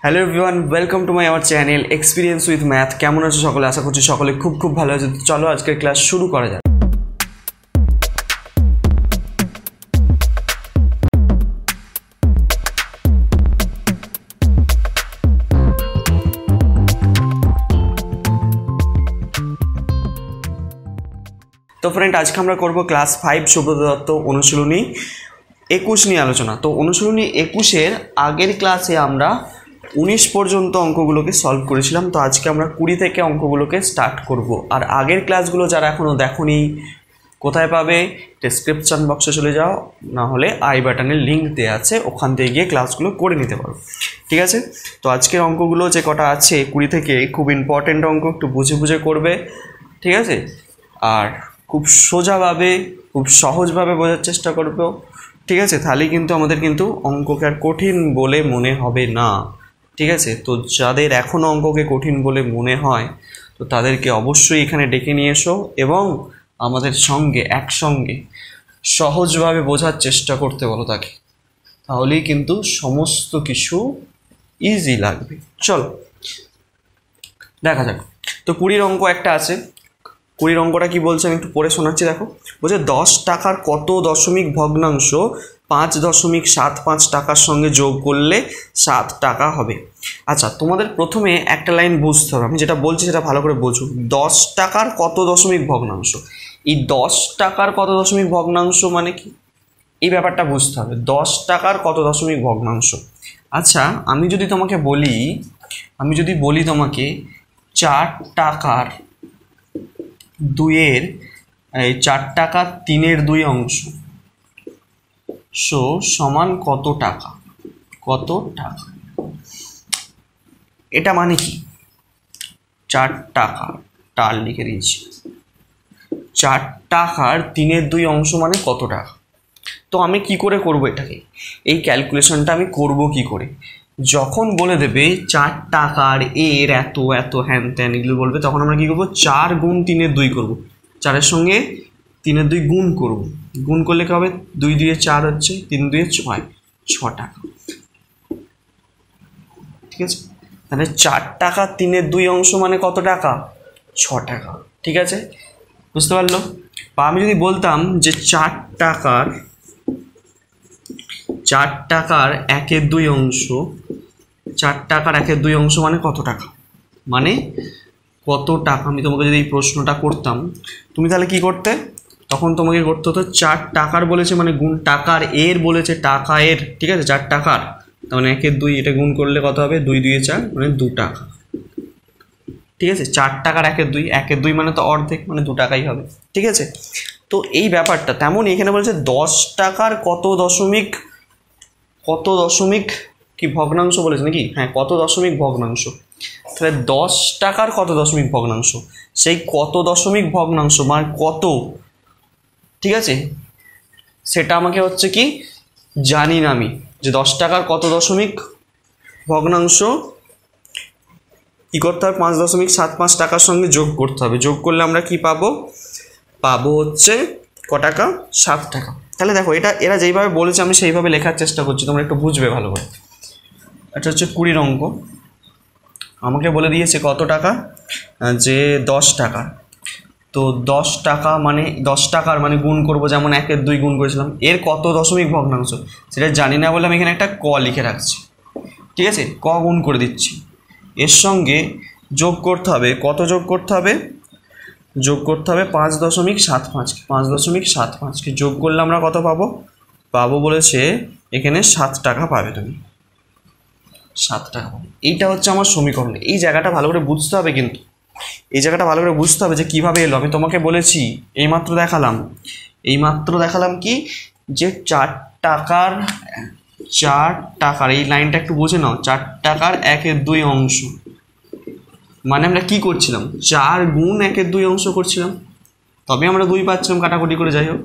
Hello everyone, welcome to my our channel experience with math. কেমন আছো সকলে? আশা করছি সকলে খুব খুব ভালো আছে। চলো আজকের ক্লাস শুরু করা যাক। তো ফ্রেন্ড, আজকে আমরা করব ক্লাস 5 সুব্রত দত্ত অনুশীলনী 21 নিয়ে আলোচনা। তো অনুশীলনী 21-এর আগের ক্লাসে আমরা 19 পর্যন্ত অঙ্কগুলোকে সলভ করেছিলাম। তো আজকে আমরা 20 থেকে অঙ্কগুলোকে স্টার্ট করব। আর আগের ক্লাসগুলো যারা এখনও দেখোনি, কোথায় পাবে? ডেসক্রিপশন বক্সে চলে যাও, না হলে আই বাটনের লিঙ্ক দেওয়া আছে, ওখান থেকে গিয়ে ক্লাসগুলো করে নিতে পারো। ঠিক আছে? তো আজকের অঙ্কগুলো যে কটা আছে 20 থেকে, খুব ইম্পর্টেন্ট অঙ্ক, একটু বুঝে বুঝে করবে। ঠিক আছে? আর খুব সোজাভাবে, খুব সহজভাবে বোঝার চেষ্টা করবো। ঠিক আছে? তাহলেই কিন্তু আমাদের অঙ্ককে আর কঠিন বলে মনে হবে না। ঠিক আছে? তো যাদের এখনও অঙ্ককে কঠিন বলে মনে হয়, তো তাদেরকে অবশ্যই এখানে ডেকে নিয়ে এসো এবং আমাদের সঙ্গে একসঙ্গে সহজভাবে বোঝার চেষ্টা করতে বলো তাকে। তাহলেই কিন্তু সমস্ত কিছু ইজি লাগবে। চলো দেখা যাক। তো 20 অঙ্ক একটা আছে। 20 অঙ্কটা কি বলছে আমি একটু পড়ে শোনাচ্ছি, দেখো। বলছে 10 টাকার কত দশমিক ভগ্নাংশ 5.75 টাকার সঙ্গে যোগ করলে 7 টাকা হবে। আচ্ছা, তোমাদের প্রথমে একটা লাইন বুঝতে হবে, আমি যেটা বলছি সেটা ভালো করে বোঝো। 10 টাকার কত দশমিক ভগ্নাংশ, এই 10 টাকার কত দশমিক ভগ্নাংশ মানে কি, এই ব্যাপারটা বুঝতে হবে। 10 টাকার কত দশমিক ভগ্নাংশ। আচ্ছা, আমি যদি বলি তোমাকে 4 টাকার 2-এর 4 টাকা 3-এর 2 অংশ সমান কত টাকা? এটা মানে কি? 4 টাকা টাল লিখে দিয়েছি, 4 টাকার 3-এর 2 অংশ মানে কত টাকা। তো আমি কি করে করব এটাকে? এই ক্যালকুলেশনটা আমি করব কি করে? যখন বলে দেবে 4 টাকার এর এত এত হ্যান ত্যান এগুলো বলবে, তখন আমরা কি করবো? 4 গুণ 3-এর 2 করবো। 4-এর সঙ্গে 3-এর 2 গুণ করব। গুণ করলে কি হবে? 2 2 4 হচ্ছে, 3 2 6, 6 টাকা। ঠিক আছে? তাহলে 4 টাকা 3-এর 2 অংশ মানে কত টাকা? 6 টাকা। ঠিক আছে? বুঝতে পারলো? বা আমি যদি বলতাম যে 4 টাকার 1-এর 2 অংশ, 4 টাকার 1-এর 2 অংশ মানে কত টাকা? আমি তোমাকে যদি এই প্রশ্নটা করতাম, তুমি তাহলে কি করতে? তখন তোমাকে করতে হতো 4 টাকার বলেছে মানে গুণ টাকার এর বলেছে টাকা এর। ঠিক আছে? 4 টাকার তার মানে 1-এর 2, এটা গুণ করলে কত হবে? 2 2 4 মানে 2 টাকা। ঠিক আছে? 4 টাকার 1-এর 2, 1-এর 2 মানে তো অর্ধেক, মানে 2 টাকাই হবে। ঠিক আছে? তো এই ব্যাপারটা তেমনই এখানে বলেছে 10 টাকার কত দশমিক কি ভগ্নাংশ বলেছে নাকি? হ্যাঁ, কত দশমিক ভগ্নাংশ। তাহলে 10 টাকার কত দশমিক ভগ্নাংশ, সেই কত দশমিক ভগ্নাংশ মানে কত। ঠিক আছে? সেটা আমাকে হচ্ছে কি জানি না আমি, যে 10 টাকার কত দশমিক ভগ্নাংশ কি করতে হবে? 5.75 টাকার সঙ্গে যোগ করতে হবে। যোগ করলে আমরা কি পাবো? হচ্ছে ক টাকা? 7 টাকা। তাহলে দেখো, এরা যেইভাবে বলেছে আমি সেইভাবে লেখার চেষ্টা করছি, তোমরা একটু বুঝবে ভালো করে। এটা হচ্ছে 20 অঙ্ক। আমাকে বলে দিয়েছে কত টাকা? যে 10 টাকা। তো 10 টাকা মানে 10 টাকার মানে গুণ করব, যেমন 1-এর 2 গুণ করেছিলাম। এর কত দশমিক ভগ্নাংশ সেটা জানি না বলে আমি এখানে একটা ক লিখে রাখছি। ঠিক আছে? ক গুণ করে দিচ্ছি। এর সঙ্গে যোগ করতে হবে, কত যোগ করতে হবে? যোগ করতে হবে 5.75কে যোগ করলে আমরা কত পাবো বলেছে এখানে 7 টাকা পাবে। তুমি 7 টাকা পাবে। এইটা হচ্ছে আমার সমীকরণ। এই জায়গাটা ভালো করে বুঝতে হবে, কিন্তু এই জায়গাটা ভালো করে বুঝতে হবে যে কিভাবে এলো। আমি তোমাকে বলেছি, এইমাত্র দেখালাম কি, যে 4 টাকার এই লাইনটা একটু বুঝে নাও। 4 টাকার 1-এর 2 অংশ মানে আমরা কি করছিলাম? 4 গুণ 1-এর 2 অংশ করছিলাম, তবে আমরা 2 পাচ্ছিলাম কাটাকুটি করে, যাই হোক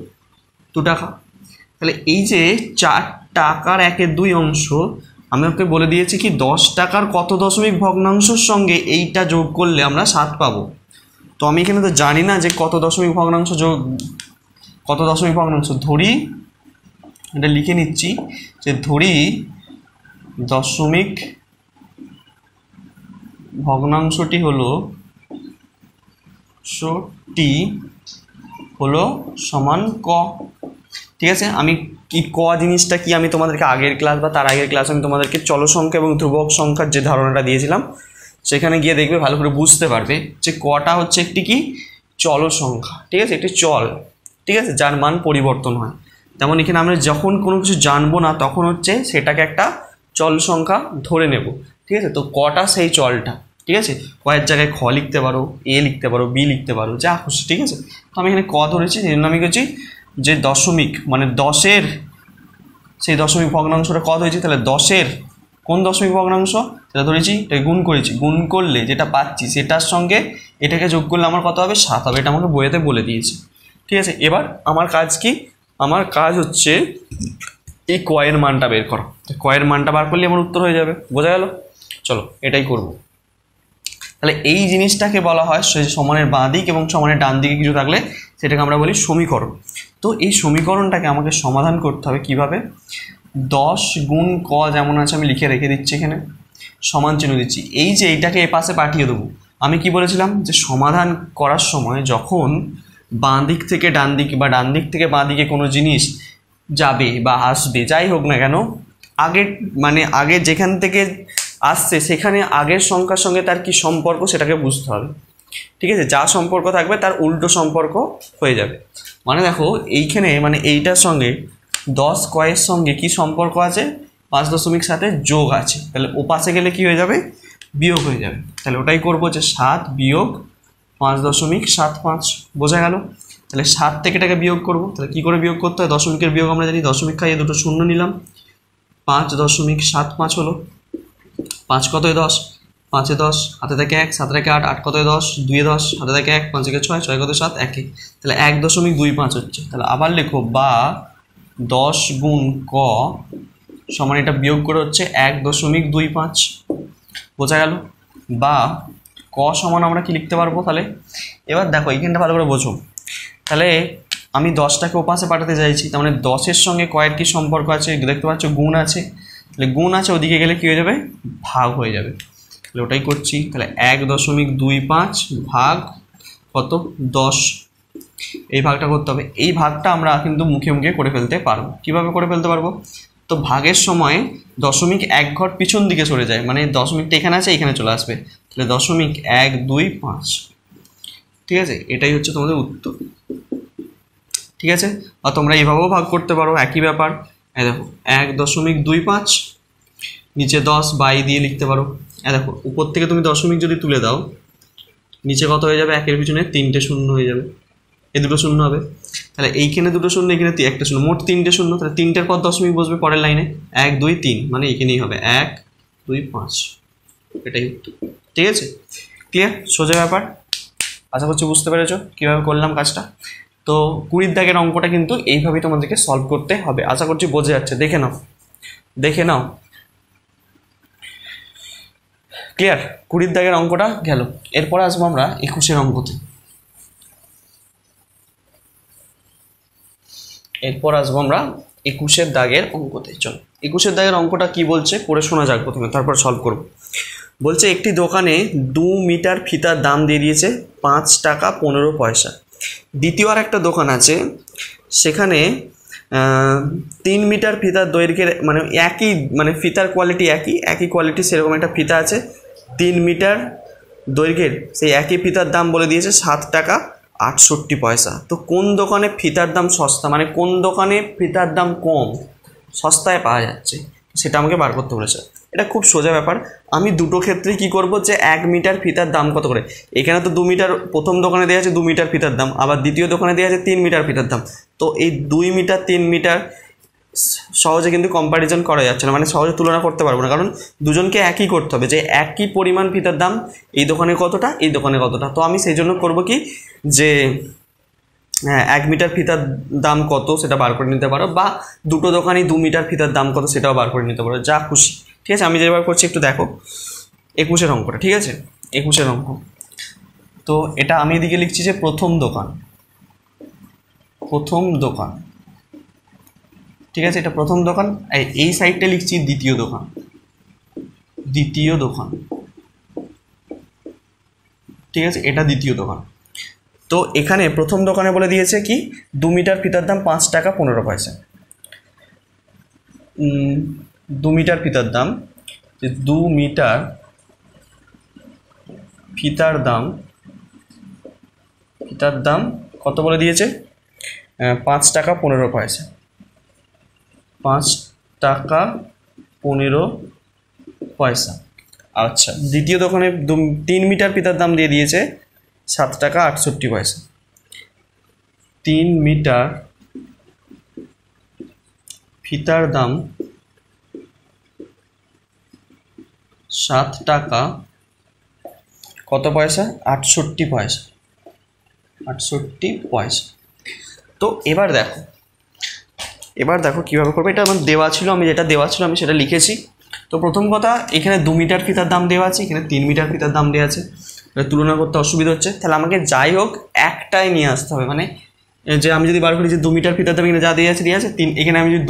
2 টাকা। তাহলে এই যে 4 টাকার 1-এর 2 অংশ, আমি ওকে বলে দিয়েছি কি 10 টাকার কত দশমিক ভগ্নাংশের সঙ্গে এইটা যোগ করলে আমরা 7 পাবো। তো আমি এখানে তো জানি না যে কত দশমিক ভগ্নাংশ ধরি, এটা লিখে নিচ্ছি, যে ধরি দশমিক ভগ্নাংশটি হলো টি হলো সমান ক। ঠিক আছে, আমি কি ক জিনিসটা কি আমি তোমাদেরকে আগের ক্লাস বা তার আগের ক্লাস আমি তোমাদেরকে চল সংখ্যা এবং ধ্রুবক সংখ্যার যে ধারণাটা দিয়েছিলাম সেখানে গিয়ে দেখবে ভালো করে বুঝতে পারবে যে কটা হচ্ছে একটি কি চল সংখ্যা। ঠিক আছে, একটি চল, ঠিক আছে, যার মান পরিবর্তন হয়। তেমন এখানে আমরা যখন কোনো কিছু জানবো না তখন হচ্ছে সেটাকে একটা চল সংখ্যা ধরে নেব। ঠিক আছে, তো কটা সেই চলটা। ঠিক আছে, কয়ের জায়গায় খ লিখতে পারো, এ লিখতে পারো, বি লিখতে পারো, যা খুশি। ঠিক আছে, তো আমি এখানে ক ধরেছি, সেই জন্য আমি করছি যে দশমিক মানে 10-এর সেই দশমিক ভগ্নাংশটা কত হয়েছে, তাহলে 10-এর কোন দশমিক ভগ্নাংশ সেটা ধরেছি, এটাকে গুণ করেছি, গুণ করলে যেটা পাচ্ছি সেটার সঙ্গে এটাকে যোগ করলে আমার কত হবে, 7 হবে। এটা আমাকে বইয়েতে বলে দিয়েছে। ঠিক আছে, এবার আমার কাজ কি, আমার কাজ হচ্ছে এই কয়ের মানটা বের করো। কয়ের মানটা বার করলে আমার উত্তর হয়ে যাবে। বোঝা গেল? চলো এটাই করব। তাহলে এই জিনিসটাকে বলা হয় সমানের বাঁ দিক এবং সমানের ডান দিকে কিছু থাকলে সেটাকে আমরা বলি সমীকরণ। তো এই সমীকরণটাকে আমাকে সমাধান করতে হবে কিভাবে, 10 গুণ ক যেমন আছে আমি লিখে রেখে দিচ্ছি, এখানে সমান চিহ্ন দিচ্ছি। এই যে এইটাকে এ পাশে পাঠিয়ে দেবো। আমি কি বলেছিলাম যে সমাধান করার সময় যখন বাঁ দিক থেকে ডান দিক বা ডান দিক থেকে বাঁ দিকে কোনো জিনিস যাবে বা আসবে, যাই হোক না কেন, আগের মানে আগে যেখান থেকে আসছে সেখানে আগের সংখ্যার সঙ্গে তার কি সম্পর্ক সেটাকে বুঝতে হবে। ঠিক আছে, যা সম্পর্ক থাকবে তার উল্টো সম্পর্ক হয়ে যাবে। মানে দেখো এইখানে মানে এইটার সঙ্গে 10 কয়ের সঙ্গে কি সম্পর্ক আছে, 5.7 যোগ আছে। তাহলে ও পাশে গেলে কি হয়ে যাবে, বিয়োগ হয়ে যাবে। তাহলে ওটাই করবো যে 7 বিয়োগ 5.75। বোঝা গেল? তাহলে 7 থেকে এটাকে বিয়োগ করবো। তাহলে কী করে বিয়োগ করতে হয়, দশমিকের বিয়োগ আমরা জানি, দশমিক খাইয়ে দুটো শূন্য নিলাম, 5.75 হলো। 5 কত 10, 5-এ 10, হাতে থাকে 1, 7 থেকে 8, 8 কত 10, 2-এ 10, হাতে থাকে 1, 5 থেকে 6, 6 কত 7, 1। তাহলে 1.25 হচ্ছে। তাহলে আবার লেখো বা 10 গুণ ক সমান এটা বিয়োগ করে হচ্ছে 1.25। বোঝা গেল? বা ক সমান আমরা কি লিখতে পারবো তাহলে, এবার দেখো এইখানটা ভালো করে বোঝো। তাহলে আমি 10টাকে ওপাশে পাঠাতে চাইছি, তার মানে 10-এর সঙ্গে কয়ের কি সম্পর্ক আছে দেখতে পাচ্ছ, গুণ আছে। তাহলে গুণ আছে, ওদিকে গেলে কী হয়ে যাবে, ভাগ হয়ে যাবে। তাহলে ওটাই করছি। তাহলে 1.25 ভাগ কত 10, এই ভাগটা করতে হবে। এই ভাগটা আমরা কিন্তু মুখে মুখে করে ফেলতে পারবো। কীভাবে করে ফেলতে পারবো, তো ভাগের সময় দশমিক 1 ঘর পিছন দিকে সরে যায়, মানে দশমিকটা এখানে আছে এখানে চলে আসবে। তাহলে 0.125। ঠিক আছে, এটাই হচ্ছে তোমাদের উত্তর। ঠিক আছে, আর তোমরা এইভাবেও ভাগ করতে পারো, একই ব্যাপার। দেখো 1.25 নিচে 10 বাই দিয়ে লিখতে পারো। দেখো উপর থেকে তুমি দশমিক যদি তুলে দাও নিচে কত হয়ে যাবে, 1-এর পিছনে 3টে শূন্য হয়ে যাবে, এই দুটো শূন্য হবে। তাহলে এইখানে দুটো শূন্য, এখানে একটা শূন্য, মোট 3টে শূন্য। তাহলে 3টের পর দশমিক বসবে পরের লাইনে, 1 2 3, মানে এখানেই হবে 1 2 5। এটাই উত্তর। ঠিক আছে, ক্লিয়ার? সোজা ব্যাপার। আশা করছি বুঝতে পেরেছো কীভাবে করলাম কাজটা। তো 20 দাগের অঙ্কটা কিন্তু এইভাবেই তোমাদেরকে সলভ করতে হবে। আশা করছি বোঝা যাচ্ছে। দেখে নাও, দেখে নাও। ক্লিয়ার? 20 দাগের অঙ্কটা গেল। এরপরে আসবো আমরা 21-এর অঙ্কতে। এরপর আসবো আমরা 21-এর দাগের অঙ্কতে। চলো 21-এর দাগের অঙ্কটা কি বলছে পড়ে শোনা যাক প্রথমে, তারপর সলভ করব। বলছে একটি দোকানে 2 মিটার ফিতার দাম দিয়ে দিয়েছে 5 টাকা 15 পয়সা। দ্বিতীয় আর একটা দোকান আছে, সেখানে 3 মিটার ফিতার দৈর্ঘ্যের মানে একই মানে ফিতার কোয়ালিটি একই কোয়ালিটি সেরকম একটা ফিতা আছে 3 মিটার দৈর্ঘ্যের, সেই একই ফিতার দাম বলে দিয়েছে 7 টাকা 68 পয়সা। তো কোন দোকানে ফিতার দাম সস্তা, মানে কোন দোকানে ফিতার দাম কম সস্তায় পাওয়া যাচ্ছে সেটা আমাকে বার করতে বলেছে। এটা খুব সোজা ব্যাপার। আমি দুটো ক্ষেত্রেই কী করবো, যে 1 মিটার ফিতার দাম কত করে, এখানে তো 2 মিটার প্রথম দোকানে দেওয়া আছে 2 মিটার ফিতার দাম, আবার দ্বিতীয় দোকানে দেওয়া আছে 3 মিটার ফিতার দাম। তো এই 2 মিটার 3 মিটার সহজে কিন্তু কম্প্যারিজন করা যাচ্ছে না, মানে সহজে তুলনা করতে পারবো না, কারণ দুজনকে একই করতে হবে যে একই পরিমাণ ফিতার দাম এই দোকানে কতটা এই দোকানে কতটা। তো আমি সেই জন্য করবো কি, যে 1 মিটার ফিতার দাম কত সেটা বার করে নিতে পারো, বা দুটো দোকানেই 2 মিটার ফিতার দাম কত সেটাও বার করে নিতে পারো, যা খুশি। ঠিক আছে, আমি যেবার করছি একটু দেখো 21-এর অঙ্কটা। ঠিক আছে, 21-এর অঙ্ক। তো এটা আমি এদিকে লিখছি যে প্রথম দোকান। ঠিক আছে, এটা প্রথম দোকান। এই সাইডটা লিখছি দ্বিতীয় দোকান। ঠিক আছে, এটা দ্বিতীয় দোকান। তো এখানে প্রথম দোকানে বলে দিয়েছে কি 2 মিটার ফিতার দাম 5 টাকা 15 পয়সা। 2 মিটার ফিতার দাম, 2 মিটার ফিতার দাম কত বলে দিয়েছে? 5 টাকা 15 পয়সা। 5 টাকা 15 পয়সা। আচ্ছা, দ্বিতীয় দোকানে 3 মিটার ফিতার দাম দিয়ে দিয়েছে 7 টাকা 68 পয়সা। 3 মিটার ফিতার দাম 7 টাকা কত পয়সা? 68 পয়সা। 68 পয়সা। তো এবার দেখো কীভাবে করবো। এটা আমার দেওয়া ছিল, আমি যেটা দেওয়া ছিল আমি সেটা লিখেছি। তো প্রথম কথা, এখানে 2 মিটার ফিতার দাম দেওয়া আছে, এখানে 3 মিটার ফিতার দাম দেওয়া আছে, এটা তুলনা করতে অসুবিধা হচ্ছে। তাহলে আমাকে যাই হোক একটাই নিয়ে আসতে হবে, মানে যে আমি যদি বার করি যে 2 মিটার ফিতার দাম এখানে যা দেওয়া আছে এখানে আমি যদি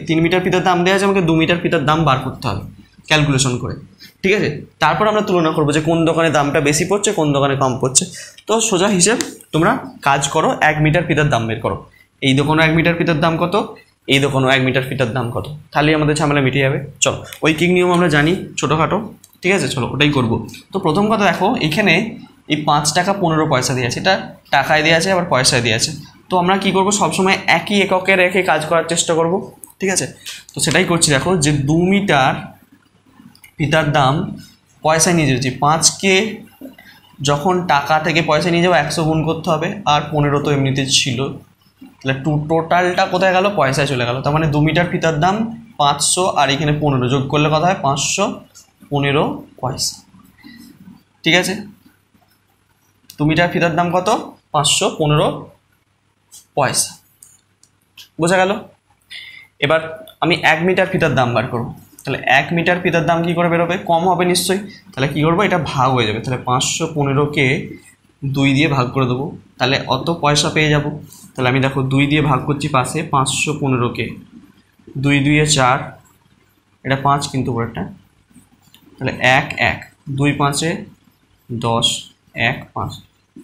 3 মিটার ফিতার দাম দেওয়া আছে, আমাকে 2 মিটার ফিতার দাম বার করতে হবে ক্যালকুলেশন করে, ঠিক আছে। তারপর আমরা তুলনা করবো যে কোন দোকানে দামটা বেশি পড়ছে, কোন দোকানে কম পড়ছে। তো সোজা হিসেব তোমরা কাজ করো, 1 মিটার ফিতার দাম বের করো। এই দোকানে 1 মিটার ফিতার দাম কত, এই দোকানে 1 মিটার ফিতার দাম কত, তাহলেই আমাদের ঝামেলা মিটে যাবে। চলো, ঐকিক নিয়ম আমরা জানি ছোটোখাটো, ঠিক আছে, চলো ওটাই করবো। তো প্রথম কথা দেখো, এখানে এই 5 টাকা 15 পয়সা দিয়ে আছে, এটা টাকায় দিয়ে আছে আবার পয়সায় দিয়ে আছে। তো আমরা কি করব, সবসময় একই এককে রেখে কাজ করার চেষ্টা করব, ঠিক আছে। তো সেটাই করছি। দেখো যে 2 মিটার ফিতার দাম পয়সায় নিয়ে যাচ্ছি, 5কে যখন টাকা থেকে পয়সা নিয়ে যাবো 100 গুণ করতে হবে, আর 15 তো এমনিতে ছিল, তাহলে টোটালটা কোথায় গেল, পয়সায় চলে গেল। তার মানে 2 মিটার ফিতার দাম 500 আর এখানে 15 যোগ করলে কথা হয় 515 পয়সা, ঠিক আছে। 2 মিটার ফিতার দাম কত, 515 পয়সা, বোঝা গেল। এবার আমি 1 মিটার ফিতার দাম বার করবো। তাহলে 1 মিটার ফিতার দাম কী করে বেরোবে, কম হবে নিশ্চয়ই। তাহলে কী করবো, এটা ভাগ হয়ে যাবে। তাহলে 515কে 2 দিয়ে ভাগ করে দেবো, তাহলে অত পয়সা পেয়ে যাব। তাহলে আমি দেখো 2 দিয়ে ভাগ করছি পাশে, 515কে 2 2 4, এটা 5 কিন্তু পরেরটা, তাহলে 1 1, 2 5 10, 1 5,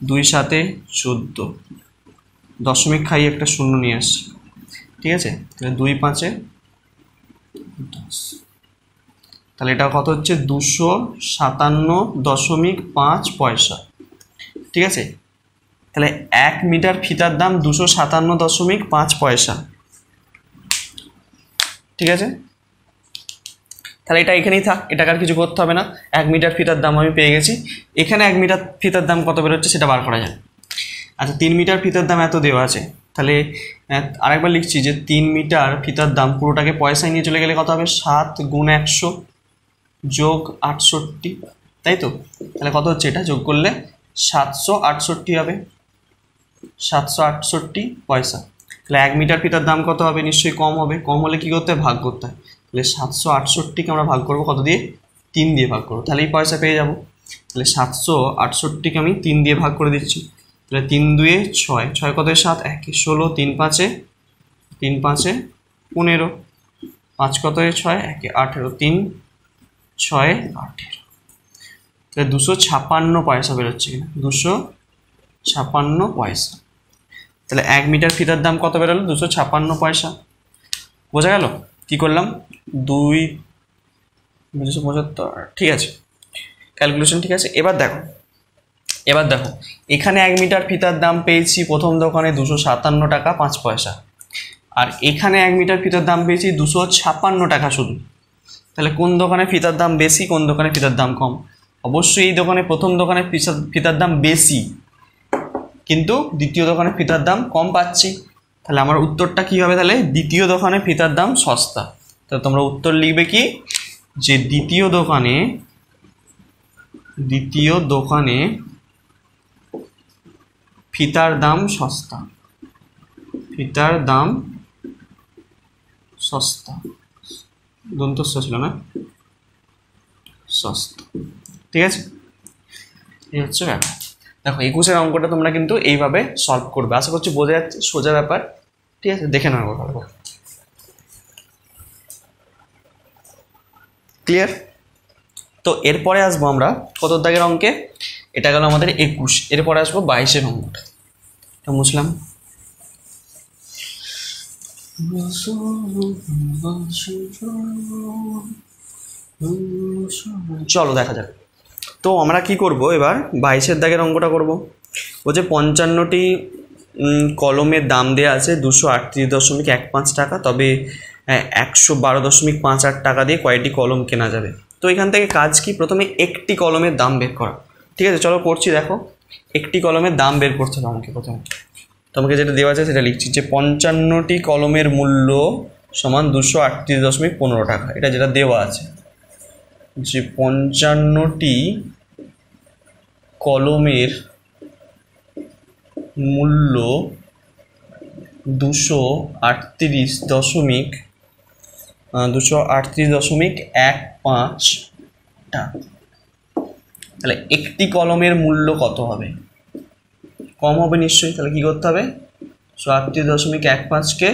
2 7 14, দশমিক খাই একটা শূন্য নিয়ে আসছি, ঠিক আছে। তাহলে 2 5 10, তাহলে এটা কত হচ্ছে 257.5 পয়সা, ঠিক আছে। তাহলে 1 মিটার ফিতার দাম 257.5 পয়সা, ঠিক আছে। তাহলে এটা এখানেই থাক, এটাকে আর কিছু করতে হবে না। 1 মিটার ফিতার দাম আমি পেয়ে গেছি। এখানে 1 মিটার ফিতার দাম কত বেরোচ্ছে সেটা বার করা যায়। আচ্ছা, 3 মিটার ফিতার দাম এত দেওয়া আছে, তাহলে আরেকবার লিখছি যে 3 মিটার ফিতার দাম পুরোটাকে পয়সায় নিয়ে চলে গেলে কত হবে, 7 গুণ 100 যোগ 68, তাই তো। তাহলে কত হচ্ছে, এটা যোগ করলে 768 হবে, 768 পয়সা। তাহলে 1 মিটার ফিতার দাম কত হবে, নিশ্চয়ই কম হবে। কম হলে কী করতে হয়, ভাগ করতে হয়। তাহলে 768কে আমরা ভাগ করবো কত দিয়ে, 3 দিয়ে ভাগ করবো, তাহলে এই পয়সা পেয়ে যাব। তাহলে 768কে আমি 3 দিয়ে ভাগ করে দিচ্ছি। তাহলে 3 2 6, 6 কত 7, 1 16, 3 5 15, 5 কত 6, 1 18, 3 6 18, তাহলে 256 পয়সা বেরোচ্ছে কিনা, 256 পয়সা। তাহলে 1 মিটার ফিতার দাম কত বেরোলো, 256 পয়সা, বোঝা গেল। কী করলাম, 2 275, ঠিক আছে, ক্যালকুলেশন ঠিক আছে। এবার দেখো এখানে 1 মিটার ফিতার দাম পেয়েছি প্রথম দোকানে 257 টাকা 5 পয়সা, আর এখানে 1 মিটার ফিতার দাম পেয়েছি 256 টাকা শুধু। তাহলে কোন দোকানে ফিতার দাম বেশি, কোন দোকানে ফিতার দাম কম? অবশ্যই এই দোকানে, প্রথম দোকানে ফিতার দাম বেশি, কিন্তু দ্বিতীয় দোকানে ফিতার দাম কম পাচ্ছি। তাহলে আমার উত্তরটা কী হবে, তাহলে দ্বিতীয় দোকানে ফিতার দাম সস্তা। তাহলে তোমরা উত্তর লিখবে কি, যে দ্বিতীয় দোকানে ফিতার দাম সস্তা, ফিতার দাম সস্তা, দন্তস্ব ছিল না, সস্তা, ঠিক আছে। এই হচ্ছে ব্যাপার। দেখো 21-এর অঙ্কটা তোমরা কিন্তু এইভাবে সলভ করবে, আশা করছি বোঝা যাচ্ছে, সোজা ব্যাপার, ঠিক আছে। দেখে নাও ভালো করে, ক্লিয়ার। তো এরপরে আসবো আমরা কত দাগের অঙ্কে, এটা গেল আমাদের 21। এরপরে আসবো 22-এর অঙ্কটা, এটা মুছলাম। চলো দেখা যাক। তো আমরা কি করব, এবার 22-এর দাগের অঙ্কটা করব। ও যে 55টি কলমের দাম দেওয়া আছে 238.15 টাকা, তবে 112.58 টাকা দিয়ে কয়টি কলম কেনা যাবে। তো এখান থেকে কাজ কি, প্রথমে একটি কলমের দাম বের করা। ঠিক আছে, চলো করছি। দেখো, একটি কলমের দাম বের করতে হবে আমাকে প্রথমে। তোমাকে যেটা দেওয়া আছে সেটা লিখছি, যে 55টি কলমের মূল্য সমান 238.15 টাকা, এটা যেটা দেওয়া আছে, যে 55টি কলমের মূল্য 238.15 টাকা। তাহলে একটি কলমের মূল্য কত হবে, কম হবে নিশ্চয়ই। তাহলে কি করতে হবে, 38.15কে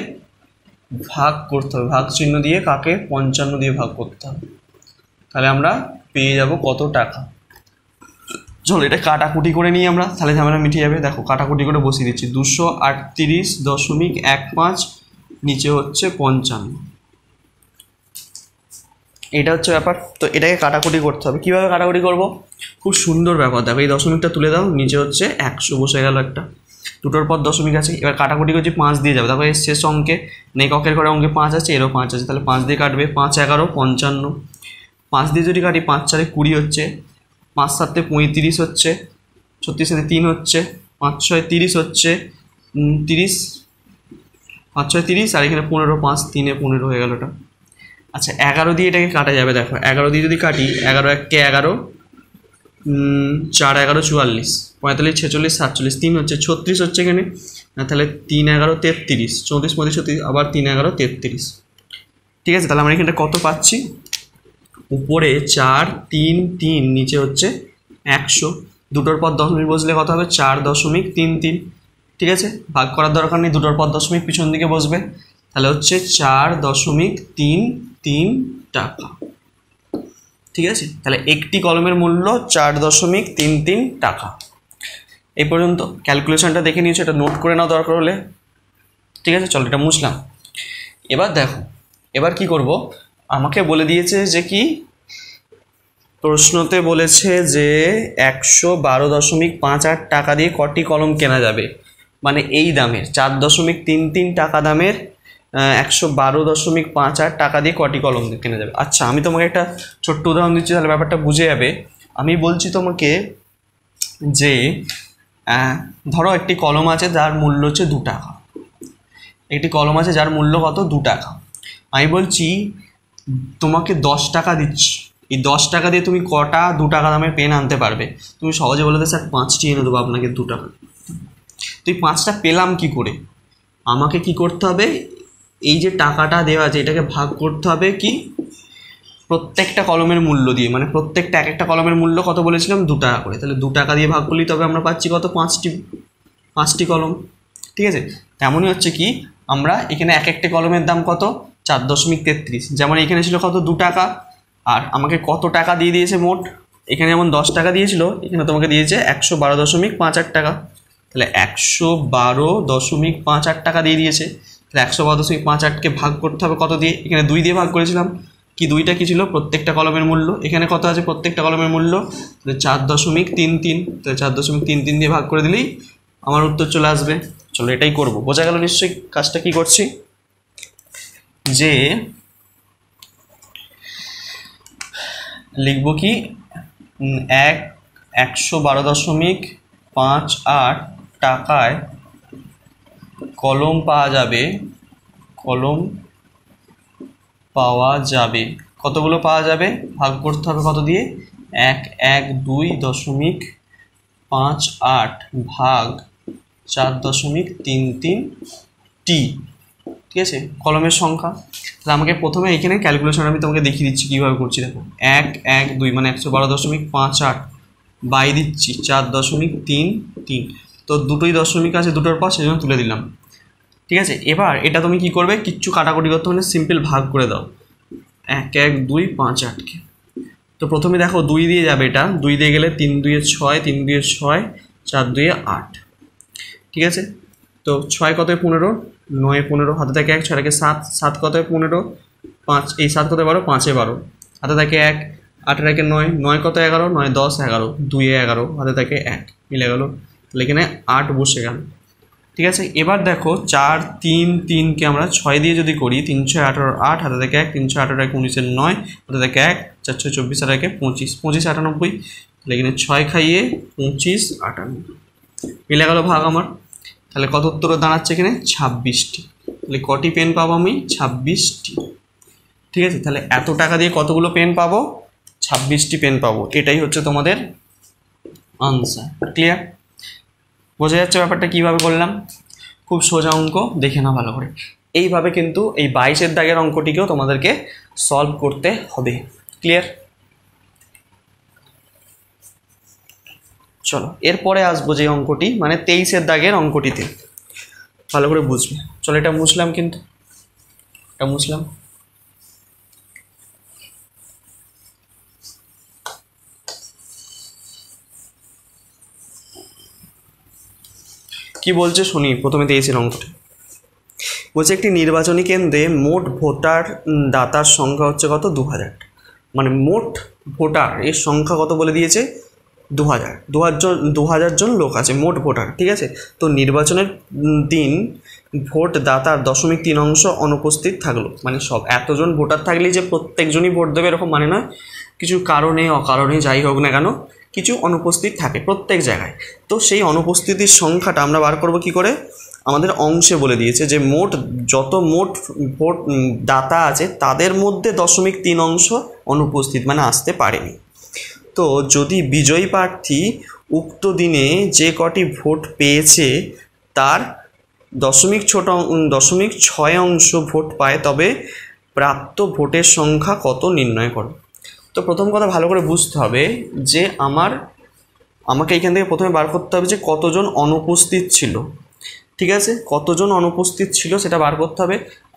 ভাগ করতে হবে, ভাগ চিহ্ন দিয়ে কাকে, 55 দিয়ে ভাগ করতে হবে। তাহলে আমরা পেয়ে যাব কত টাকা। চলো এটা কাটাকুটি করে নিই আমরা, তাহলে ঝামেলা মিটে যাবে। দেখো কাটাকুটি করে বসিয়ে দিচ্ছি, 238.15, নিচে হচ্ছে 55, এটা হচ্ছে ব্যাপার। তো এটাকে কাটাকুটি করতে হবে। কীভাবে কাটাকুটি করব, খুব সুন্দর ব্যাপার। দেখো এই দশমিকটা তুলে দাও, নিচে হচ্ছে 100 বসে গেল একটা, দুটোর পর দশমিক আছে। এবার কাটাকুটি করছি, 5 দিয়ে যাবে। দেখো এর শেষ অঙ্কে এককের ঘরে অঙ্কে 5 আছে, এরও 5 আছে, তাহলে 5 দিয়ে কাটবে। 5 11 55, 5 দিয়ে যদি কাটি 5 4 20 হচ্ছে, 5 7 35 হচ্ছে, 36 3 হচ্ছে, 5 6 30 হচ্ছে, 30, 5 6 30, আর এখানে 15, 5 3 15 হয়ে গেল ওটা। আচ্ছা 11 দিয়ে এটাকে কাটা যাবে। দেখো 11 দিয়ে যদি কাটি, 11 1 11, 4 11 44, 45 46 47, 3 হচ্ছে 36 হচ্ছে এখানে, তাহলে 3 11 33, 34 35 36, আবার 3 11 33। ঠিক আছে, তাহলে আমরা এখানটা কত পাচ্ছি, উপরে 4 3 3, নিচে হচ্ছে 100, দুটোর পর দশমিক বসলে কত হবে, 4.33। ঠিক আছে, ভাগ করার দরকার নেই, দুটোর পর দশমিক পিছন দিকে বসবে, তাহলে হচ্ছে 4.33 টাকা। ঠিক আছে, তাহলে একটি কলমের মূল্য 4.33 টাকা। এই পর্যন্ত ক্যালকুলেশনটা দেখে নিয়েছো, এটা নোট করে নাও দরকার হলে। ঠিক আছে, চলো এটা মুছলাম। এবার দেখো, এবার কি করব, আমাকে বলে দিয়েছে যে কি, প্রশ্নতে বলেছে যে 112.58 টাকা দিয়ে কটি কলম কেনা যাবে, মানে এই দামের 4.33 টাকা দামের 112.58 টাকা দিয়ে কটি কলম কেনা যাবে। আচ্ছা আমি তোমাকে একটা ছোট্ট উদাহরণ দিচ্ছি, তাহলে ব্যাপারটা বুঝে যাবে। আমি বলছি তোমাকে যে ধরো একটি কলম আছে যার মূল্য হচ্ছে 2 টাকা, একটি কলম আছে যার মূল্য কত, 2 টাকা। আমি বলছি তোমাকে 10 টাকা দিচ্ছি, এই 10 টাকা দিয়ে তুমি কটা 2 টাকা দামের পেন আনতে পারবে। তুমি সহজে বলে স্যার 5টি এনে দেবো আপনাকে 2 টাকা। তো এই 5টা পেলাম কি করে, আমাকে কি করতে হবে, এই যে টাকাটা দেওয়া আছে এটাকে ভাগ করতে হবে কি, প্রত্যেকটা কলমের মূল্য দিয়ে, মানে প্রত্যেকটা এক একটা কলমের মূল্য কত বলেছিলাম, 2 টাকা করে। তাহলে 2 টাকা দিয়ে ভাগ করলেই তবে আমরা পাচ্ছি কত, 5টি কলম। ঠিক আছে, তেমনই হচ্ছে কি, আমরা এখানে এক একটা কলমের দাম কত, 4.33, যেমন এখানে ছিল কত, 2 টাকা, আর আমাকে কত টাকা দিয়ে দিয়েছে মোট, এখানে যেমন 10 টাকা দিয়েছিল, এখানে তোমাকে দিয়েছে 112.58 টাকা। তাহলে 112.58 টাকা দিয়ে দিয়েছে, তাহলে 112.58কে ভাগ করতে হবে কত দিয়ে, এখানে 2 দিয়ে ভাগ করেছিলাম, কি 2টা কি ছিল, প্রত্যেকটা কলমের মূল্য, এখানে কত আছে প্রত্যেকটা কলমের মূল্য, তাহলে 4.33, তাহলে 4.33 দিয়ে ভাগ করে দিলেই আমার উত্তর চলে আসবে। চলো এটাই করব, বোঝা গেল নিশ্চয়ই কাজটা কি করছি, যে লিখব কি, 112.58 টাকায় কলম পাওয়া যাবে, কলম পাওয়া যাবে, কতগুলো পাওয়া যাবে, ভাগ করতে হবে কত দিয়ে, 112.58 ভাগ 4.33টি। ঠিক আছে, কলমের সংখ্যা। তাহলে আমাকে প্রথমে এখানে ক্যালকুলেশন আমি তোমাকে দেখিয়ে দিচ্ছি কীভাবে করছি। দেখো 112 মানে 112.58 বাই দিচ্ছি 4.33, তো দুটোই দশমিক আছে দুটোর পর, সেজন্য তুলে দিলাম। ঠিক আছে, এবার এটা তুমি কি করবে, কিচ্ছু কাটাকুটি করতে হলে সিম্পল ভাগ করে দাও, 112.58কে। তো প্রথমে দেখো 2 দিয়ে যাবে, এটা 2 দিয়ে গেলে 3 2 6, 3 2 6, 4 2 8, ঠিক আছে। তো 6 কত 15, 9 15, হাতে থাকে 1, 6 থাকে 7, 7 কত 15, 5 এই 7 কত 12, 5 12, হাতে থাকে 1, 8 থাকে 9, 9 কত 11, 9 10 11, 2 11, হাতে থাকে 1, মিলে গেল। তাহলে এখানে 8 বসে গেল, ঠিক আছে। এবার দেখো 4 3 3কে আমরা 6 দিয়ে যদি করি, 3 6 18 8, হাতে থাকে 1, 3 6 18 1 19 9, হাতে থাকে 1, 4 6 24, হাতে থাকে 25, 25 98, তাহলে এখানে 6 খাইয়ে 25 98 মিলে গেল ভাগ আমার। তাহলে কত উত্তর দাঁড়াচ্ছে এখানে 26টি। তাহলে কটি পেন পাবো আমি 26টি, ঠিক আছে। তাহলে এত টাকা দিয়ে কতগুলো পেন পাবো 26টি পেন পাবো, এটাই হচ্ছে তোমাদের আনসার। ক্লিয়ার? বোঝা যাচ্ছে ব্যাপারটা কিভাবে করলাম? খুব সোজা অঙ্ক, দেখে না ভালো করে। এইভাবে কিন্তু এই 22-এর দাগের অঙ্কটিকেও তোমাদেরকে সলভ করতে হবে। ক্লিয়ার? চলো এরপরে আসবো যে অঙ্কটি, মানে 23-এর দাগের অঙ্কটিতে ভালো করে বুঝবে। চলো এটা মুছলাম, কিন্তু এটা মুছলাম। কি বলছে শুনি প্রথমে 23-এর অঙ্কটি। বলছে একটি নির্বাচনী কেন্দ্রে মোট ভোটার দাতার সংখ্যা হচ্ছে কত 2000, মানে মোট ভোটার এর সংখ্যা কত বলে দিয়েছে 2000 জন লোক আছে মোট ভোটার, ঠিক আছে। তো নির্বাচনের দিন ভোট দাতার 0.3 অনুপস্থিত থাকলো, মানে সব এতজন ভোটার থাকলেই যে প্রত্যেকজনই ভোট দেবে এরকম মানে নয়, কিছু কারণে অকারণে যাই হোক না কেন কিছু অনুপস্থিত থাকে প্রত্যেক জায়গায়। তো সেই অনুপস্থিতির সংখ্যাটা আমরা বার করব কি করে, আমাদের অংশে বলে দিয়েছে যে যত মোট ভোট দাতা আছে তাদের মধ্যে 0.3 অনুপস্থিত, মানে আসতে পারেনি। তো যদি বিজয়ী প্রার্থী উক্ত দিনে যে কটি ভোট পেয়েছে তার 0.6 ভোট পায়, তবে প্রাপ্ত ভোটের সংখ্যা কত নির্ণয় করো। তো প্রথম কথা ভালো করে বুঝতে হবে যে আমাকে এখান থেকে প্রথমে বার করতে হবে যে কতজন অনুপস্থিত ছিল, ঠিক আছে। কতজন অনুপস্থিত ছিল সেটা বার করতে হবে।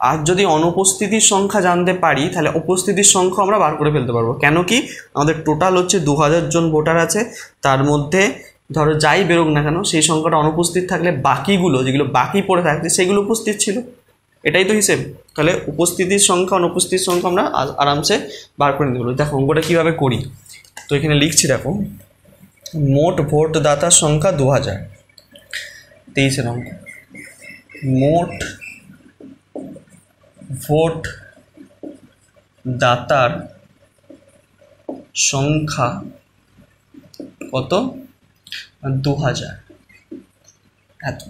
আর যদি অনুপস্থিতির সংখ্যা জানতে পারি তাহলে উপস্থিতির সংখ্যা আমরা বার করে ফেলতে পারবো। কেন কি আমাদের টোটাল হচ্ছে 2000 জন ভোটার আছে, তার মধ্যে ধরো যাই বেরোক না কেন সেই সংখ্যাটা অনুপস্থিত থাকলে বাকিগুলো যেগুলো বাকি পড়ে থাকছে সেগুলো উপস্থিত ছিল, এটাই তো হিসেব। তাহলে উপস্থিতির সংখ্যা অনুপস্থিতির সংখ্যা আমরা আরামসে বার করে নিতে পারবো। দেখো অঙ্কটা কীভাবে করি, তো এখানে লিখছি দেখো, মোট ভোটদাতার সংখ্যা 2000, 23-এর অঙ্ক। মোট ভোট দাতার সংখ্যা কত 2000, এত,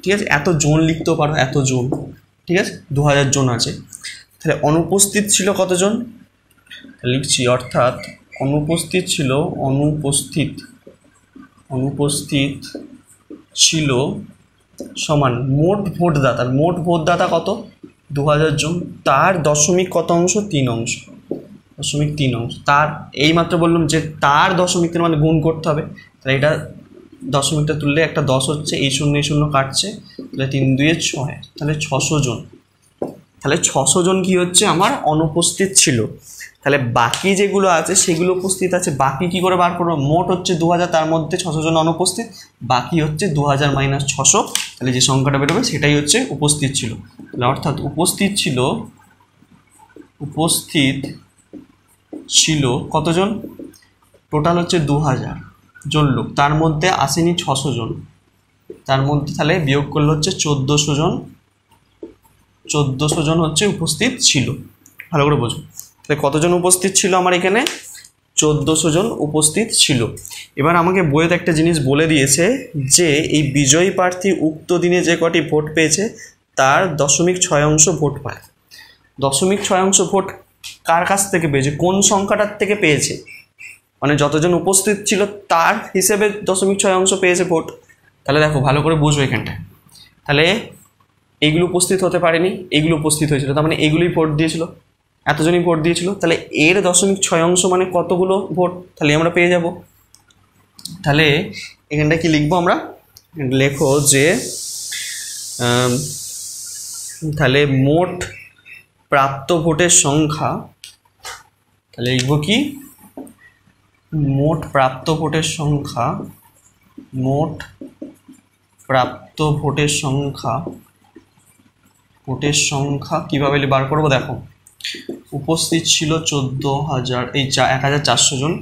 ঠিক আছে। এত জন লিখতেও পারো, এত জন, ঠিক আছে, 2000 জন আছে। তাহলে অনুপস্থিত ছিল কতজন লিখছি, অর্থাৎ অনুপস্থিত ছিল সমান মোট ভোটদাতা কত 2000 জন, তার 0.3 তার এইমাত্র বললাম যে তার 0.3 মানে গুণ করতে হবে। তাহলে এটা দশমিকটা তুললে একটা 10 হচ্ছে, এই শূন্য কাটছে, তাহলে 3 2 6, তাহলে 600 জন। তাহলে 600 জন কি হচ্ছে আমার অনুপস্থিত ছিল। তাহলে বাকি যেগুলো আছে সেগুলো উপস্থিত আছে, বাকি কি করে বার করবো, মোট হচ্ছে 2000, তার মধ্যে 600 জন অনুপস্থিত, বাকি হচ্ছে 2000 মাইনাস 600, তাহলে যে সংখ্যাটা বেরোবে সেটাই হচ্ছে উপস্থিত ছিল। তাহলে অর্থাৎ উপস্থিত ছিল কতজন, টোটাল হচ্ছে 2000 জন লোক, তার মধ্যে আসেনি 600 জন, তার মধ্যে তাহলে বিয়োগ করলে হচ্ছে 1400 জন হচ্ছে উপস্থিত ছিল। ভালো করে বোঝো, তাহলে কতজন উপস্থিত ছিল আমার এখানে 1400 জন উপস্থিত ছিল। এবার আমাকে বইয়েতে একটা জিনিস বলে দিয়েছে যে এই বিজয়ী প্রার্থী উক্ত দিনে যে কটি ভোট পেয়েছে তার 0.6 ভোট পায়। 0.6 ভোট কার কাছ থেকে পেয়েছে, কোন সংখ্যাটার থেকে পেয়েছে, মানে যতজন উপস্থিত ছিল তার হিসেবে 0.6 পেয়েছে ভোট। তাহলে দেখো ভালো করে বুঝবো এখানটায়, তাহলে এইগুলো উপস্থিত হতে পারেনি, এইগুলো উপস্থিত হয়েছিল, তার মানে এইগুলোই ভোট দিয়েছিল, এতজনই ভোট দিয়েছিল। তাহলে এর 0.6 মানে কতগুলো ভোট, তাহলে আমরা পেয়ে যাব। তাহলে এখানটা কি লিখবো আমরা, লেখো যে তাহলে মোট প্রাপ্ত ভোটের সংখ্যা, তাহলে লিখবো কি মোট প্রাপ্ত ভোটের সংখ্যা, মোট প্রাপ্ত ভোটের সংখ্যা কিভাবে বার করবো? দেখো, উপস্থিত ছিল 14,000, এই 1,400 জন,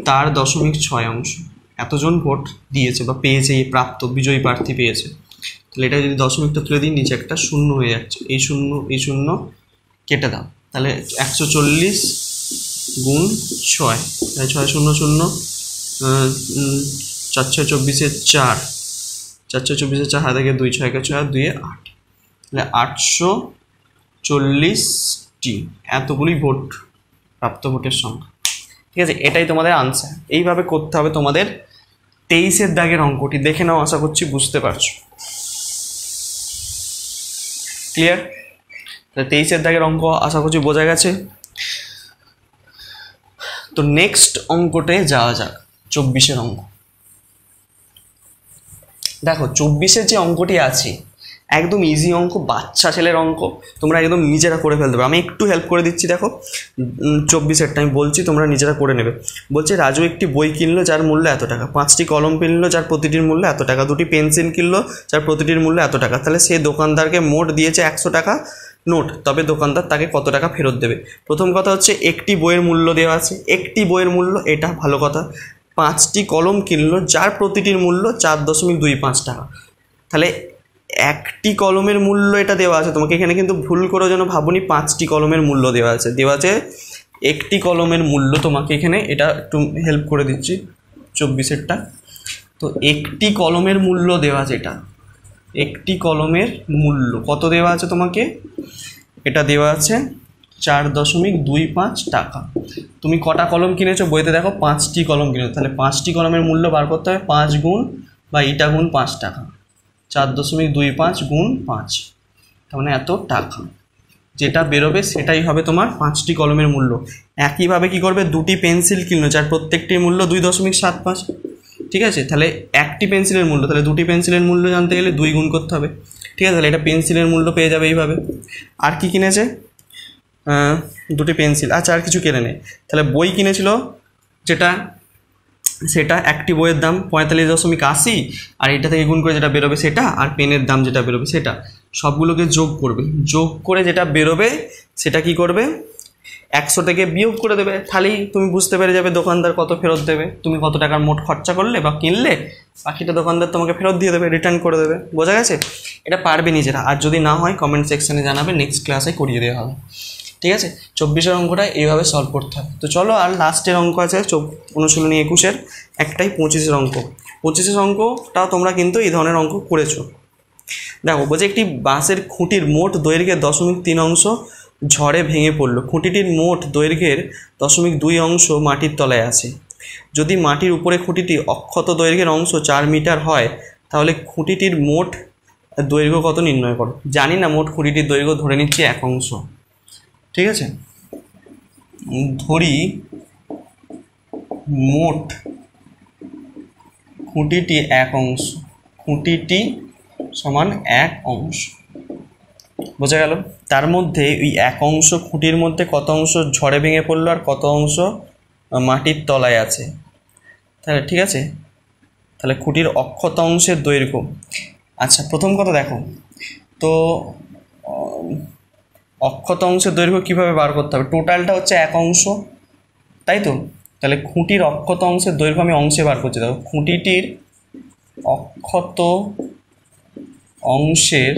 তার 0.6 এতজন ভোট দিয়েছে বা পেয়েছে, এই প্রাপ্ত বিজয়ী প্রার্থী পেয়েছে। তাহলে এটা যদি দশমিকটা তুলে দিই, নিচে একটা শূন্য হয়ে যাচ্ছে, এই শূন্য কেটে দাও, তাহলে 140 গুণ 6, তাহলে 6 0 0, 4 6 24 4, 4 6 24 4, হাতে গিয়ে 2 6 6 আর 2 8, তাহলে 840টি এতগুলি ভোট, প্রাপ্ত ভোটের সংখ্যা। ঠিক আছে, এটাই তোমাদের আনসার। এইভাবে করতে হবে তোমাদের 23-এর দাগের অঙ্কটি। দেখে নাও, আশা করছি বুঝতে পারছো। ক্লিয়ার? তাহলে 23-এর দাগের অঙ্ক আশা করছি বোঝা গেছে। তো নেক্সট অঙ্কটে যাওয়া যাক, 24-এর অঙ্ক। দেখো, 24-এর যে অঙ্কটি আছে একদম ইজি অঙ্ক, বাচ্চা ছেলের অঙ্ক, তোমরা একদম নিজেরা করে ফেলতে পারো। আমি একটু হেল্প করে দিচ্ছি। দেখো, 24-এরটা আমি বলছি, তোমরা নিজেরা করে নেবে। বলছে, রাজু একটি বই কিনলো যার মূল্য এত টাকা, 5টি কলম কিনলো যার প্রতিটির মূল্য এত টাকা, 2টি পেন্সিল কিনলো যার প্রতিটির মূল্য এত টাকা। তাহলে সে দোকানদারকে মোট দিয়েছে 100 টাকা নোট, তবে দোকানদার তাকে কত টাকা ফেরত দেবে? প্রথম কথা হচ্ছে একটি বইয়ের মূল্য দেওয়া আছে, একটি বইয়ের মূল্য, এটা ভালো কথা। 5টি কলম কিনলো যার প্রতিটির মূল্য 4.25 টাকা। তাহলে একটি কলমের মূল্য এটা দেওয়া আছে, তোমাকে এখানে কিন্তু ভুল করে যেন ভাবনি 5টি কলমের মূল্য দেওয়া আছে, একটি কলমের মূল্য। তোমাকে এখানে এটা একটু হেল্প করে দিচ্ছি 24-এরটা। তো একটি কলমের মূল্য দেওয়া আছে, এটা একটি কলমের মূল্য কত দেওয়া আছে তোমাকে? এটা দেওয়া আছে 4.25 টাকা। তুমি কটা কলম কিনেছো বইতে? দেখো, 5টি কলম কিনেছো, তাহলে 5টি কলমের মূল্য বার করতে হবে 5 গুণ বা ইটা গুণ 5 টাকা, 4.25 গুণ 5, তার মানে এত টাকা। যেটা বেরোবে সেটাই হবে তোমার 5টি কলমের মূল্য। একইভাবে কি করবে? 2টি পেন্সিল কিনলো যার প্রত্যেকটির মূল্য 2.75। ঠিক আছে, তাহলে একটি পেন্সিলের মূল্য, তাহলে 2টি পেন্সিলের মূল্য জানতে গেলে 2 গুণ করতে হবে। ঠিক আছে, তাহলে এটা পেন্সিলের মূল্য পেয়ে যাবে এইভাবে। আর কি কিনেছে? 2টি পেন্সিল। আচ্ছা, আর কিছু কেনে নেই। তাহলে বই কিনেছিল সেটা একটি বইয়ের দাম 45.80, আর এটা থেকে গুণ করে যেটা বেরোবে সেটা, আর পেনের দাম যেটা বেরোবে সেটা, সবগুলোকে যোগ করবে। যোগ করে যেটা বেরোবে সেটা কি করবে? 100 থেকে বিয়োগ করে দেবে। তাহলেই তুমি বুঝতে পেরে যাবে দোকানদার কত ফেরত দেবে। তুমি কত টাকার মোট খরচা করলে বা কিনলে, বাকিটা দোকানদার তোমাকে ফেরত দিয়ে দেবে, রিটার্ন করে দেবে। বোঝা গেছে? এটা পারবে নিজেরা, আর যদি না হয় কমেন্ট সেকশানে জানাবে, নেক্সট ক্লাসে করিয়ে দেওয়া হবে। ঠিক আছে, 24-এর অঙ্কটা এইভাবে সলভ করতে হবে। তো চলো, আর লাস্টের অঙ্ক আছে অনুশীলনী 21-এর, একটাই 25-এর অঙ্ক। 25-এর অঙ্কটাও তোমরা কিন্তু এই ধরনের অঙ্ক করেছো। দেখো, বলছে একটি বাঁশের খুঁটির মোট দৈর্ঘ্যের 0.3 অংশ ঝড়ে ভেঙে পড়লো। খুঁটিটির মোট দৈর্ঘ্যের 0.2 অংশ মাটির তলায় আছে। যদি মাটির উপরে খুঁটিটি অক্ষত দৈর্ঘ্যের অংশ 4 মিটার হয়, তাহলে খুঁটিটির মোট দৈর্ঘ্য কত নির্ণয় করো। জানি না মোট খুঁটিটির দৈর্ঘ্য, ধরে নিচ্ছি 1 অংশ। ঠিক আছে, ধরি মোট খুঁটিটি 1 অংশ, খুঁটিটি সমান 1 অংশ। বোঝা গেল? তার মধ্যে ওই 1 অংশ খুঁটির মধ্যে কত অংশ ঝড়ে ভেঙে পড়লো আর কত অংশ মাটির তলায় আছে। তাহলে ঠিক আছে, তাহলে খুঁটির অক্ষত অংশের দৈর্ঘ্য। আচ্ছা, প্রথম কথা দেখো তো, অক্ষত অংশের দৈর্ঘ্য কীভাবে বার করতে হবে? টোটালটা হচ্ছে 1 অংশ, তাই তো? তাহলে খুঁটির অক্ষত অংশের দৈর্ঘ্য আমি অংশে বার করছি। দেখো, খুঁটিটির অক্ষত অংশের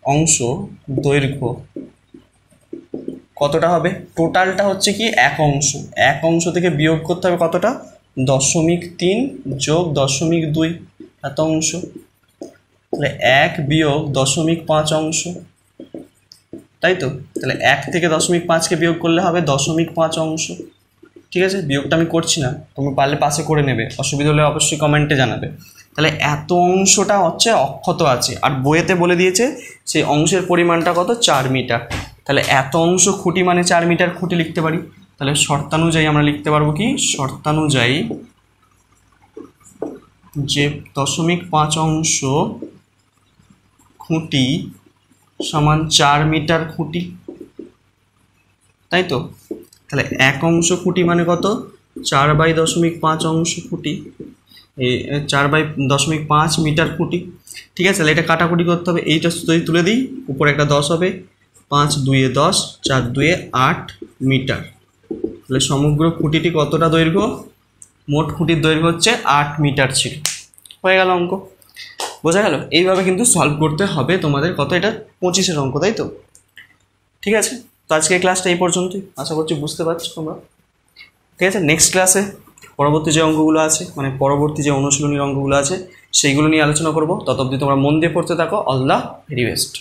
অংশ দৈর্ঘ্য কতটা হবে? টোটালটা হচ্ছে কি 1 অংশ, 1 অংশ থেকে বিয়োগ করতে হবে কতটা? 0.3 যোগ 0.2, এত অংশ। তাহলে 1 বিয়োগ 0.5 অংশ, তাই তো? তাহলে 1 থেকে 0.5কে বিয়োগ করলে হবে 0.5 অংশ। ঠিক আছে, বিয়োগটা আমি করছি না, তুমি পারলে পাশে করে নেবে, অসুবিধা হলে অবশ্যই কমেন্টে জানাবে। তাহলে এত অংশটা হচ্ছে অক্ষত আছে, আর বইয়েতে বলে দিয়েছে সেই অংশের পরিমাণটা কত? 4 মিটার। তাহলে এত অংশ খুঁটি মানে 4 মিটার খুঁটি লিখতে পারি। তাহলে শর্তানুযায়ী আমরা লিখতে পারবো কি? শর্তানুযায়ী যে 0.5 অংশ খুঁটি সমান 4 মিটার খুঁটি। তাই তো? তাহলে 1 অংশ খুঁটি মানে কত? 4/5 অংশ খুঁটি, এই 4/5 মিটার খুঁটি। ঠিক আছে, তাহলে এটা কাটাকুটি করতে হবে, এইটা যদি তুলে দিই উপরে একটা 10 হবে, 5 2 10, 4 2 8 মিটার। তাহলে সমগ্র খুঁটিটি কতটা দৈর্ঘ্য? মোট খুঁটির দৈর্ঘ্য হচ্ছে 8 মিটার ছিল। হয়ে গেল অঙ্ক, বোঝা গেল? এইভাবে কিন্তু সলভ করতে হবে তোমাদের। কত? এটা 25-এর অঙ্ক, তাই তো? ঠিক আছে, তো আজকে ক্লাসটা এই পর্যন্তই, আশা করছি বুঝতে পারছো তোমরা। ঠিক আছে, নেক্সট ক্লাসে পরবর্তী যে অঙ্কগুলো আছে, মানে পরবর্তী যে অনুশীলনীর অঙ্কগুলো আছে সেইগুলো নিয়ে আলোচনা করব। তত অবধি তোমরা মন দিয়ে পড়তে থাকো। All the very best.